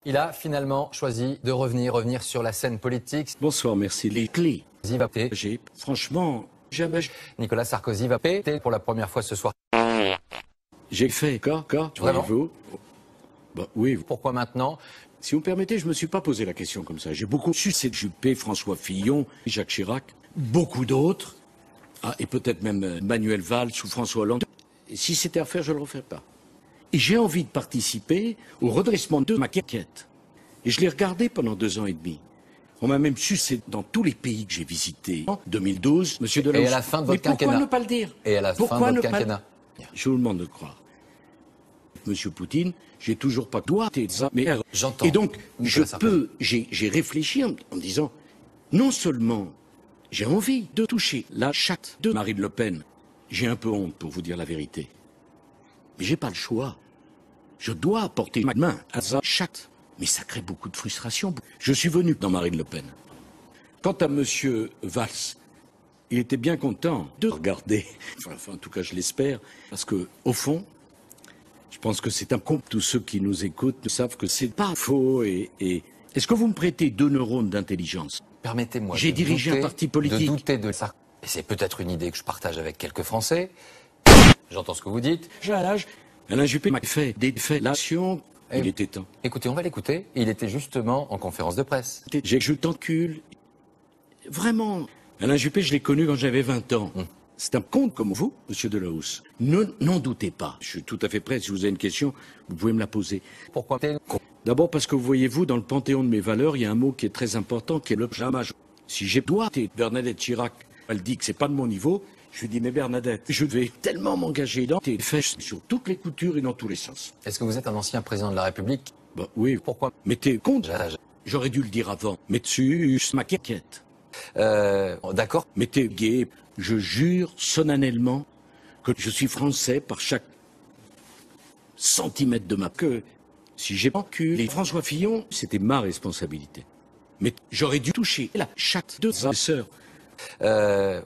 Il a finalement choisi de revenir sur la scène politique. Bonsoir, merci. Les clés. J'ai Franchement, jamais. Nicolas Sarkozy va péter pour la première fois ce soir. J'ai fait Vraiment voyez-vous. Bah oui. Pourquoi maintenant? Si vous me permettez, je me suis pas posé la question comme ça. J'ai beaucoup su cette Juppé, François Fillon, Jacques Chirac, beaucoup d'autres. Ah, et peut-être même Manuel Valls ou François Hollande. Et si c'était à faire, je ne le referais pas. Et j'ai envie de participer au redressement de ma quête. Et je l'ai regardé pendant 2 ans et demi. On m'a même sucé dans tous les pays que j'ai visités. En 2012, monsieur Delahousse. Et à la fin de votre quinquennat. Pourquoi ne pas le dire? Et à la fin de votre quinquennat. Je vous demande de le croire. Monsieur Poutine, j'ai toujours pas droit de ça, mais j'entends. Et donc, j'ai réfléchi en me disant, non seulement j'ai envie de toucher la chatte de Marine Le Pen, j'ai un peu honte pour vous dire la vérité, mais j'ai pas le choix. Je dois apporter ma main à sa chatte, mais ça crée beaucoup de frustration. Je suis venu dans Marine Le Pen. Quant à monsieur Valls, il était bien content de regarder, enfin en tout cas je l'espère, parce que au fond, je pense que c'est un compte. Tous ceux qui nous écoutent savent que c'est pas faux. Et est-ce que vous me prêtez 2 neurones d'intelligence? Permettez-moi. J'ai dirigé un parti politique. De douter de ça. Et c'est peut-être une idée que je partage avec quelques Français. J'entends ce que vous dites. J'ai un âge. Alain Juppé m'a fait des faits. Il était temps. Écoutez, on va l'écouter. Il était justement en conférence de presse. Je t'encule. Vraiment. Alain Juppé, je l'ai connu quand j'avais 20 ans. C'est un conte comme vous, monsieur Delahousse. N'en doutez pas. Je suis tout à fait prêt. Si vous avez une question, vous pouvez me la poser. Pourquoi? D'abord parce que vous voyez-vous, dans le panthéon de mes valeurs, il y a un mot qui est très important, qui est le jamais. Si j'ai droit, Bernadette Chirac, elle dit que c'est pas de mon niveau, je lui dis, mais Bernadette, je vais tellement m'engager dans tes faits sur toutes les coutures et dans tous les sens. Est-ce que vous êtes un ancien président de la République? Bah oui. Pourquoi? Mais t'es con. J'aurais dû le dire avant. Mais tu ma quéquette. D'accord. Mais t'es gay. Je jure solennellement que je suis français par chaque centimètre de ma queue. Si j'ai enculé François Fillon, c'était ma responsabilité. Mais j'aurais dû toucher la chatte de sa sœur.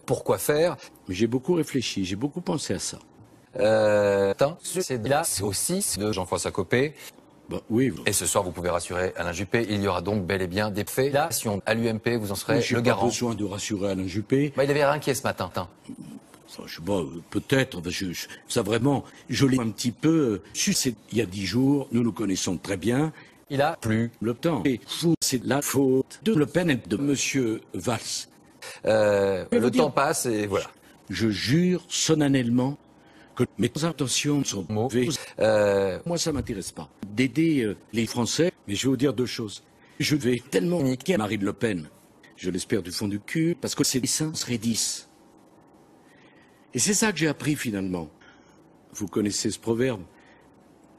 Pourquoi faire? Mais j'ai beaucoup réfléchi, j'ai beaucoup pensé à ça. C'est aussi de Jean-François Copé. Bah, oui. Et ce soir, vous pouvez rassurer Alain Juppé, il y aura donc bel et bien des faits. Là, si on à l'UMP, vous en serez le garant. J'ai pas besoin de rassurer Alain Juppé. Bah, il avait inquiet ce matin. Je sais pas, peut-être, ça vraiment, je l'ai un petit peu sucé il y a 10 jours, nous nous connaissons très bien. Il a plu le temps. Et c'est la faute de Le Pen et de monsieur Valls. Le temps passe et voilà. Je jure solennellement que mes intentions sont mauvaises. Moi, ça m'intéresse pas d'aider les Français, mais je vais vous dire 2 choses. Je vais tellement niquer Marine Le Pen, je l'espère du fond du cul, parce que ses dessins seraient 10. Et c'est ça que j'ai appris finalement. Vous connaissez ce proverbe.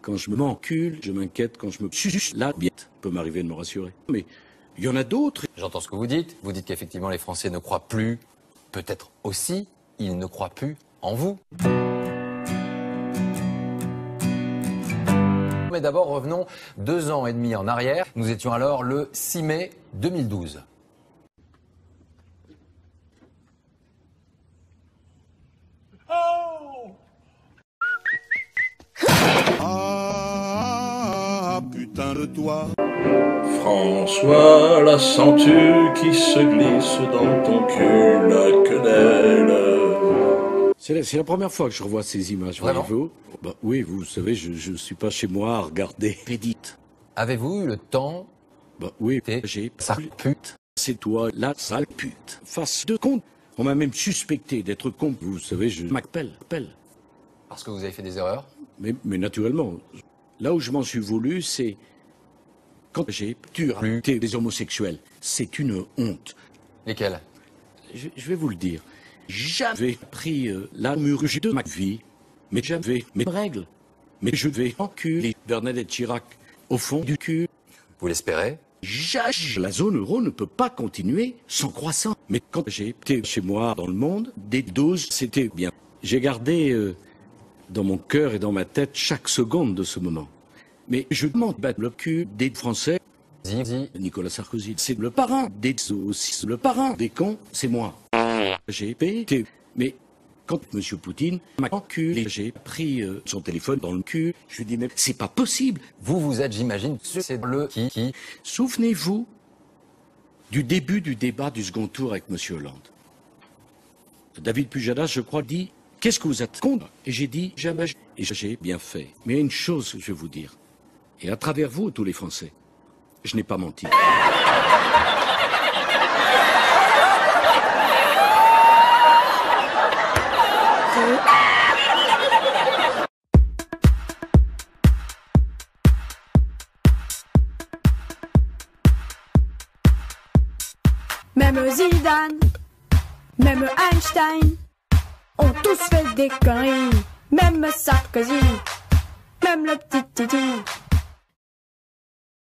Quand je me m'encule, je m'inquiète. Quand je me suce, la biette peut m'arriver de me rassurer. Mais il y en a d'autres. J'entends ce que vous dites. Vous dites qu'effectivement les Français ne croient plus. Peut-être aussi, ils ne croient plus en vous. Mais d'abord, revenons 2 ans et demi en arrière. Nous étions alors le 6 mai 2012. Ah, putain de toi. François, la sens-tu qui se glisse dans ton cul, la quenelle? C'est la première fois que je revois ces images. Vraiment? Bah, oui, vous savez, je ne suis pas chez moi à regarder Reddit. Avez-vous eu le temps? Bah oui, j'ai sale pute. C'est toi, la sale pute. Face de compte. On m'a même suspecté d'être con. Vous savez, je m'appelle. Parce que vous avez fait des erreurs? Mais naturellement. Là où je m'en suis voulu, c'est quand j'ai tué des homosexuels. C'est une honte. Lesquels? Je vais vous le dire. J'avais pris la murge de ma vie, mais j'avais mes règles. Mais je vais enculer Bernadette Chirac au fond du cul. Vous l'espérez? La zone euro ne peut pas continuer sans croissance. Mais quand j'étais chez moi dans le monde, des doses, c'était bien. J'ai gardé dans mon cœur et dans ma tête chaque seconde de ce moment. Mais je m'en bats le cul des Français. Nicolas Sarkozy, c'est le parrain des aussi. Le parrain des cons, c'est moi. J'ai pété. Mais Quand M. Poutine m'a enculé, j'ai pris son téléphone dans le cul. Je lui dis, mais c'est pas possible. Vous, vous êtes, j'imagine, c'est le qui... Souvenez-vous du début du débat du second tour avec M. Hollande. David Pujadas, je crois, dit, qu'est-ce que vous êtes contre? Et j'ai dit, jamais. Et j'ai bien fait. Mais il y a une chose, je vais vous dire. Et à travers vous, tous les Français, je n'ai pas menti. Même Zidane, même Einstein, ont tous fait des conneries. Même Sarkozy, même le petit Titi.